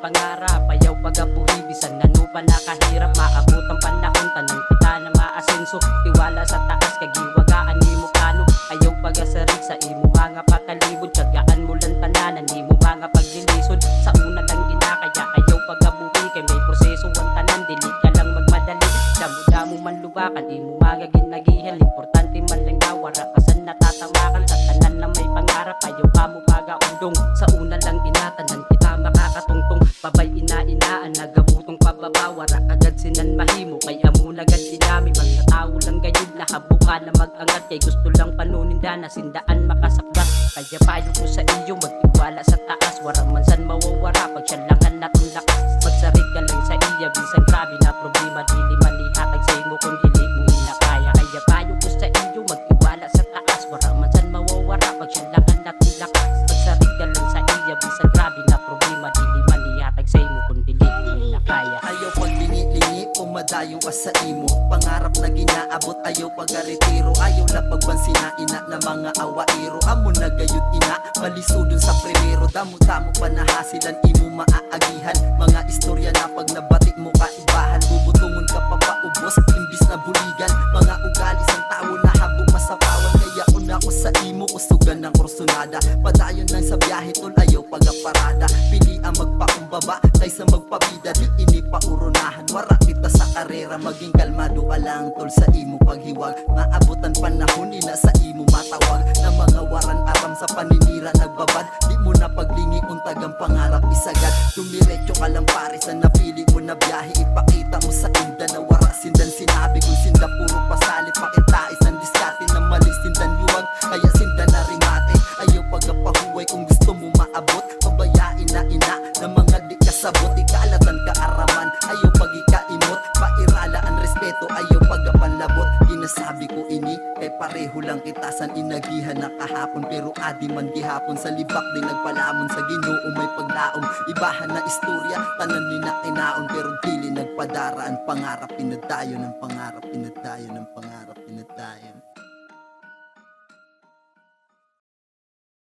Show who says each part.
Speaker 1: pangarap, ayaw pagabuhi bisan nanu pa nakahirap, maabot ang panahon tanan kita na maasenso, tiwala sa taas kagiwagaan nimo plano, ayaw pagasarig sa imo mga pakalibod, kagaan mo lang tanan nimo mga paglilisod, sa una lang ginakaya ayaw pagabuhi kay may proseso ang tanan, dili ka lang magmadali, damo-damo man lubakan imo mga ginagihan, importante man lang daw wala kasan natatamakan sa tanan na may pangarap, ayaw pa mo pagaundong, sa una lang inatanan kita makakatungtong, pabay ina-inaan nagabutong pababa, wara agad sinan mahimo kay amo nagad dinami, mga tao lang gayud nahabuka na mag-angat, kay gusto lang panuninda na sindaan makasakdat, kaya payo ko sa iyo magtiwala sa taas, warang mansan mawawara pag siya langan natong lakas, magsarig ka lang sa iya bisan grabe na problema, dili manihatag sa imo kung dili mo inakaya, kaya payo ko sa iyo magtiwala sa taas, warang mansan mawawara pag siya langan natong lakas, magsarig ka lang sa iya bisan grabe na problema, dili manihatag sa imo kung dili mo inakaya.
Speaker 2: Ayaw paglingi-lingi, pumadayo ka sa imo, pangarap na ginaabot, ayaw pagaretiro, ayaw na pagbansina ina na mga awairo, amo na gayud ina, malisudon sa primero, damo-damo pa nahasilan imo maaagihan, mga istorya na pag nabati mo kaibahan, bubutungon ka papaubos, imbis na buligan, mga ugali sang tao na habo masapawan, kaya una ko sa imo, usugan ng kursunada, padayon lang sa biyahe tol, ayaw pagaparada, pili ang magpakumbaba, kaysa magpabida, di ini paurunahan, wara kita sa karera, maging kalmado alang tol sa imo paghiwag, maabutan panahon ina sa imo matawag, na mga waran aram sa paninira nagbabad, di mo na paglingi untagang pangarap isagad, dumiretso ka lang pare sa napili mo na biyahe, ipakita mo sa inda na wara sindan sinabi kung sinda puro pasalit, pakitais ang diskarte na mali sindan yuwag, kaya sinda na rimate, ayaw pagkapahuway kung gusto mo maabot, pabayain na ina na mga di kasabot, ikalatan ka araman, ayaw pagikaimot, pairala ang respeto, ayaw pagapanlabot, ginasabi ko ini, kay pareho lang kitasan inagihan na kahapon, pero adi man gihapon, sa libak di nagpalamon, sa Ginoo may paglaom, ibahan na istorya, tanan ni na kinaon, pero dili nagpadaraan, pangarap pinadayon ng pangarap, pinadayon ng pangarap, pinadayon.